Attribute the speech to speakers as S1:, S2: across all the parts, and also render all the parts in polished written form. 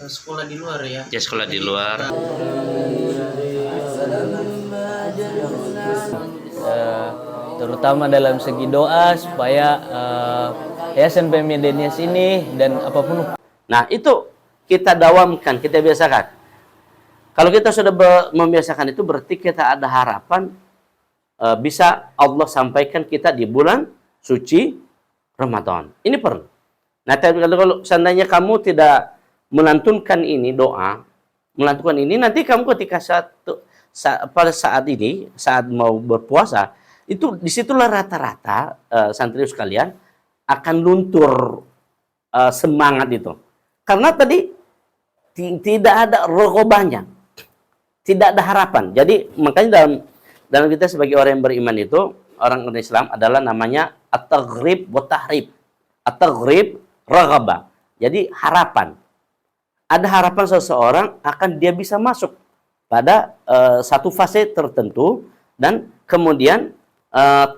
S1: sekolah di luar ya.
S2: Ya, sekolah di luar.
S3: Terutama dalam segi doa supaya Yayasan Pemidenias ini dan apapun.
S2: Nah, itu kita dawamkan, kita biasakan. Kalau kita sudah membiasakan itu, berarti kita ada harapan bisa Allah sampaikan kita di bulan suci Ramadan. Ini perlu. Nah, tapi kalau seandainya kamu tidak melantunkan ini doa, melantunkan ini, nanti kamu ketika pada saat ini, saat mau berpuasa, itu disitulah rata-rata santri sekalian akan luntur semangat itu. Karena tadi tidak ada rogobahnya, tidak ada harapan. Jadi makanya dalam kita sebagai orang yang beriman itu, orang Islam adalah namanya at-taghrib wa tahrib. At-taghrib raghabah. Jadi harapan. Ada harapan seseorang akan dia bisa masuk pada satu fase tertentu, dan kemudian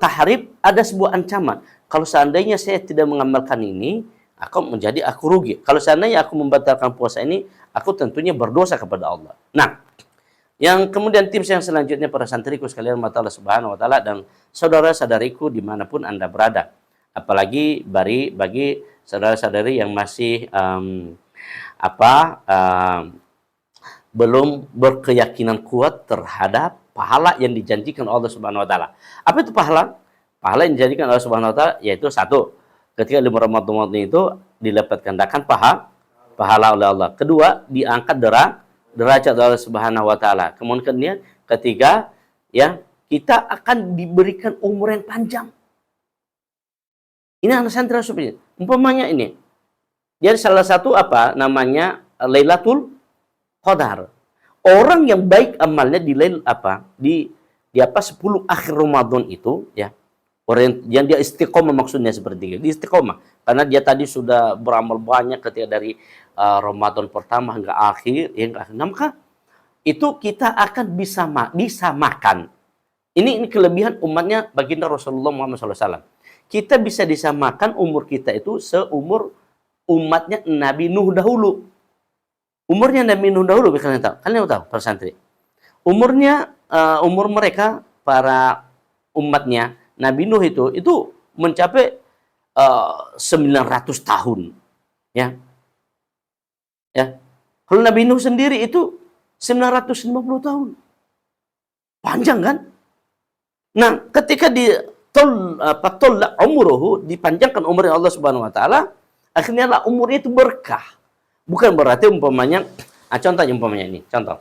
S2: tahrib ada sebuah ancaman. Kalau seandainya saya tidak mengamalkan ini, aku rugi. Kalau seandainya aku membatalkan puasa ini, aku tentunya berdosa kepada Allah. Nah, yang kemudian tips yang selanjutnya para santriku sekalian mata Allah Subhanahu wa taala dan saudara-saudariku dimanapun Anda berada. Apalagi bagi saudara-saudari yang masih belum berkeyakinan kuat terhadap pahala yang dijanjikan Allah Subhanahu wa taala. Apa itu pahala? Pahala yang dijanjikan Allah Subhanahu wa taala yaitu satu, ketika di Ramadan itu dilipat gandakan pahala oleh Allah. Kedua, diangkat derajat Allah Subhanahu wa taala. Kemudian ketiga, ya, kita akan diberikan umur yang panjang. Ini anak santri supaya umpamanya ini. Jadi salah satu namanya Lailatul Qadar. Orang yang baik amalnya di 10 akhir Ramadan itu, ya. Orang yang dia istiqomah, maksudnya seperti itu. Dia istiqomah karena dia tadi sudah beramal banyak ketika dari Ramadan pertama hingga akhir, nah, maka itu kita akan bisa makan. Ini kelebihan umatnya baginda Rasulullah Muhammad SAW. Kita bisa disamakan umur kita itu seumur umatnya Nabi Nuh dahulu. Umurnya Nabi Nuh dahulu, kalian tahu para santri. Umur mereka para umatnya Nabi Nuh itu mencapai 900 tahun, ya. Ya. Kalau Nabi Nuh sendiri itu 950 tahun. Panjang kan? Nah, ketika dipanjangkan umurnya Allah Subhanahu wa taala, akhirnya lah umurnya itu berkah. Bukan berarti umpamanya contohnya ini, contoh.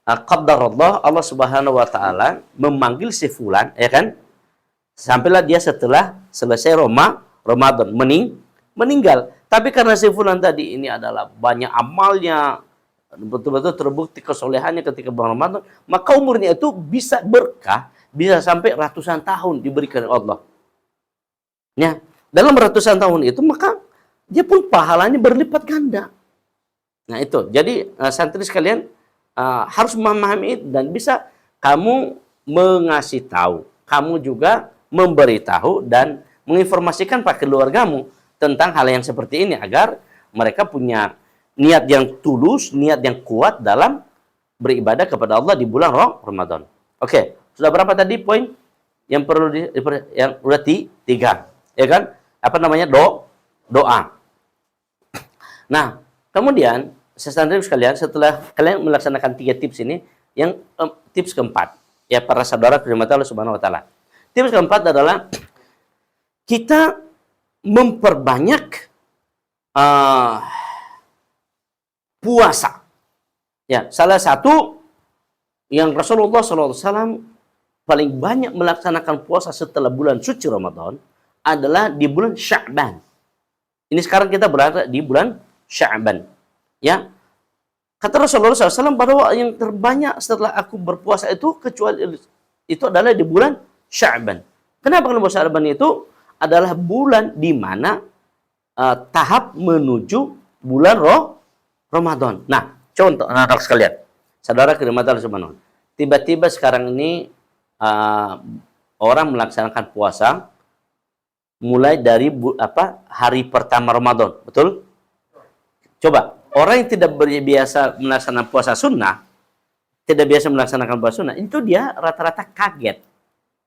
S2: Qadarullah, Allah Subhanahu wa taala memanggil si fulan, ya kan? Sampailah dia setelah selesai Ramadan meninggal. Tapi karena si fulan tadi ini adalah banyak amalnya, betul-betul terbukti kesolehannya ketika bulan Ramadan, maka umurnya itu bisa berkah, bisa sampai ratusan tahun diberikan Allah. Ya, dalam ratusan tahun itu maka dia pun pahalanya berlipat ganda. Nah itu, jadi santri sekalian harus memahami dan bisa kamu mengasih tahu, kamu juga memberitahu dan menginformasikan pada keluargamu tentang hal yang seperti ini agar mereka punya niat yang tulus, niat yang kuat dalam beribadah kepada Allah di bulan Ramadan. Oke, sudah berapa tadi poin yang perlu yang udah tiga, ya kan? Apa namanya? Doa. Nah, kemudian sesantri sekalian, setelah kalian melaksanakan 3 tips ini, yang tips keempat, ya para saudara dirahmati Allah Subhanahu wa taala. Tips keempat adalah kita memperbanyak puasa. Ya, salah satu yang Rasulullah SAW paling banyak melaksanakan puasa setelah bulan suci Ramadan adalah di bulan Sya'ban. Ini sekarang kita berada di bulan Sya'ban. Ya, kata Rasulullah SAW bahwa yang terbanyak setelah aku berpuasa itu kecuali itu adalah di bulan Sya'ban. Kenapa? Karena bulan Sya'ban itu adalah bulan di mana tahap menuju bulan Ramadan. Nah, contoh anak sekalian, saudara dirahmati Allah Subhanahu. Tiba-tiba sekarang ini orang melaksanakan puasa mulai dari hari pertama Ramadan, betul? Coba Orang yang tidak biasa melaksanakan puasa sunnah, tidak biasa melaksanakan puasa sunnah, itu dia rata-rata kaget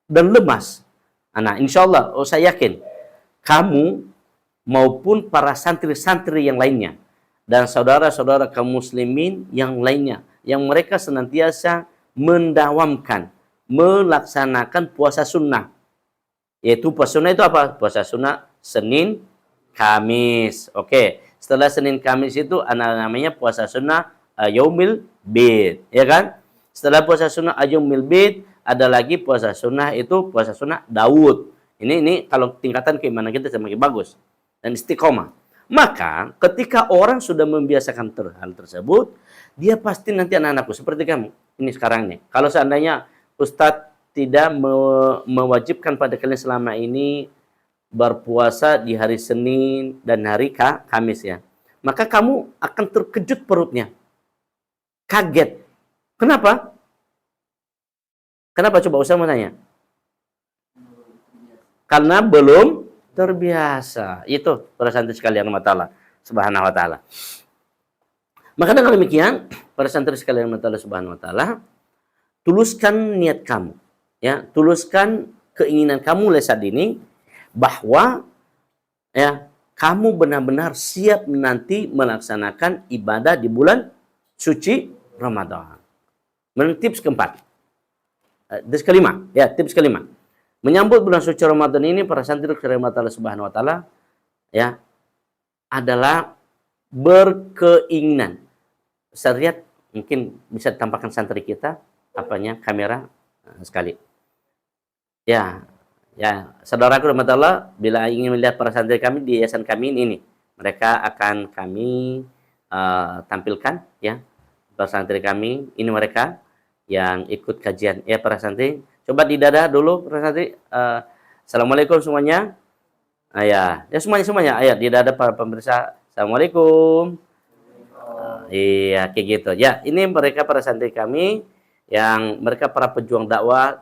S2: dan lemas. Nah, insya Allah, saya yakin kamu maupun para santri-santri yang lainnya dan saudara-saudara kaum muslimin yang lainnya yang mereka senantiasa mendawamkan melaksanakan puasa sunnah, yaitu puasa sunnah itu apa? Puasa sunnah Senin, Kamis. Oke, setelah Senin Kamis itu namanya puasa sunnah Yaumil Bid, ya kan? Setelah puasa sunnah Yaumil Bid ada lagi puasa sunnah itu puasa sunnah Daud. Ini kalau tingkatan keimanan kita semakin bagus dan istiqomah. Maka ketika orang sudah membiasakan hal tersebut, dia pasti nanti anak-anakku seperti kamu ini sekarang nih. Kalau seandainya Ustadz tidak mewajibkan pada kalian selama ini berpuasa di hari Senin dan hari Kamis ya, maka kamu akan terkejut perutnya, kaget. Kenapa? Kenapa coba Ustaz mau tanya? Karena belum terbiasa. Itu para santri sekalian Allah Subhanahu wa taala. Maka dengan demikian, para santri sekalian Allah Subhanahu wa taala, tuluskan niat kamu, ya, tuluskan keinginan kamu mulai saat ini bahwa ya kamu benar-benar siap nanti melaksanakan ibadah di bulan suci Ramadan. Tips keempat. Tips kelima, ya, tips kelima. Menyambut bulan suci Ramadan ini para santri sekalian Allah Subhanahu wa taala ya adalah berkeinginan. Saya lihat mungkin bisa ditampakkan santri kita apanya kamera sekali. Ya, ya, saudaraku rahmatullah, bila ingin melihat para santri kami di yayasan kami ini, mereka akan kami tampilkan ya para santri kami ini mereka yang ikut kajian ya para santri. Coba di dada dulu para santri. Assalamualaikum semuanya. Ya semuanya. Ayat di dada para pemirsa. Assalamualaikum. Iya kayak gitu. Ya ini mereka para santri kami yang mereka para pejuang dakwah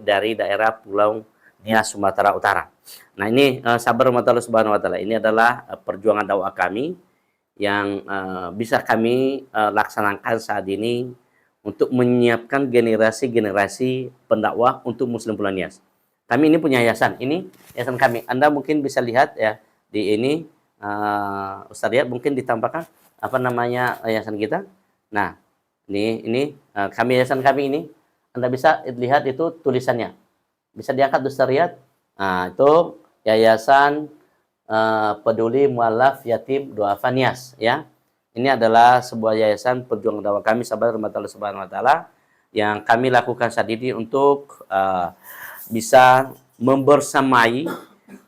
S2: dari daerah Pulau Nias Sumatera Utara. Nah ini sabar Allah Subhanahu wa taala. Ini adalah perjuangan dakwah kami yang bisa kami laksanakan saat ini untuk menyiapkan generasi-generasi pendakwah untuk Muslim Pulau Nias. Kami ini punya yayasan. Ini yayasan kami. Anda mungkin bisa lihat ya di ini Ustaz Riyad mungkin ditampakkan apa namanya yayasan kita. Nah, ini kami yayasan kami ini. Anda bisa lihat itu tulisannya. Bisa diangkat Ustaz Riyad. Nah, itu Yayasan Peduli Mualaf Yatim Duafa Nias ya. Ini adalah sebuah yayasan perjuangan dakwah kami sahabat Allah Subhanahu wa taala yang kami lakukan saat ini untuk bisa membersamai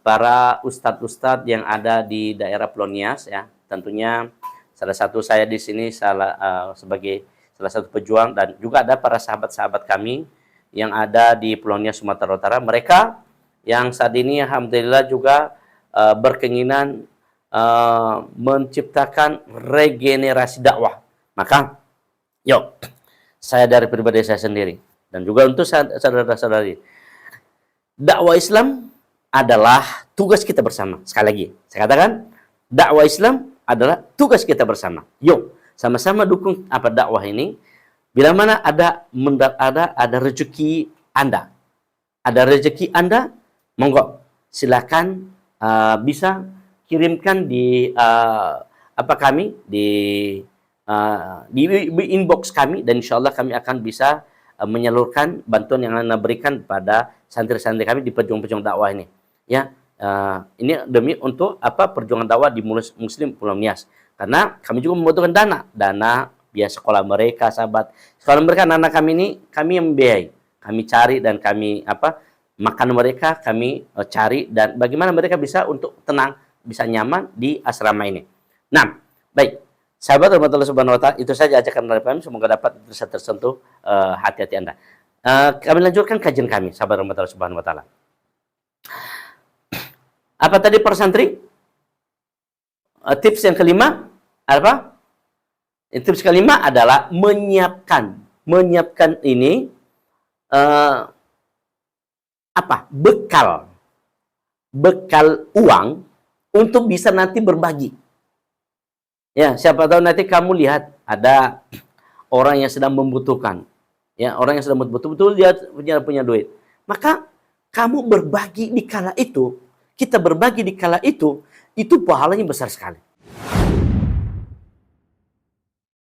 S2: para ustadz-ustadz yang ada di daerah Pulau Nias ya. Tentunya salah satu saya di sini sebagai salah satu pejuang dan juga ada para sahabat-sahabat kami yang ada di Pulau Nias Sumatera Utara. Mereka yang saat ini alhamdulillah juga berkeinginan menciptakan regenerasi dakwah. Maka yuk saya dari pribadi saya sendiri dan juga untuk saudara-saudari, dakwah Islam adalah tugas kita bersama. Sekali lagi saya katakan, dakwah Islam adalah tugas kita bersama. Yuk sama-sama dukung apa dakwah ini. Bila mana ada rezeki Anda, monggo silakan bisa kirimkan di kami di inbox kami dan insya Allah kami akan bisa menyalurkan bantuan yang Anda berikan pada santri-santri kami di pejuang-pejuang dakwah ini. Ya, ini demi untuk perjuangan dakwah di Muslim Pulau Nias. Karena kami juga membutuhkan dana biaya sekolah mereka, sahabat. Sekolah mereka anak-anak kami ini kami yang membiayai. Kami cari dan kami makan mereka kami cari dan bagaimana mereka bisa untuk tenang, bisa nyaman di asrama ini. Nah, baik. Sahabat Allah Subhanahu wa taala, itu saja ajakan dari kami, semoga dapat bisa tersentuh hati-hati Anda. Kami lanjutkan kajian kami, sahabat Allah Subhanahu wa taala. Apa tadi para santri? Tips yang kelima apa? Tips kelima adalah menyiapkan ini bekal uang untuk bisa nanti berbagi. Ya, siapa tahu nanti kamu lihat ada orang yang sedang membutuhkan. Ya, orang yang sedang betul-betul dia punya duit. Maka kamu berbagi di kala itu, kita berbagi di kala itu pahalanya besar sekali.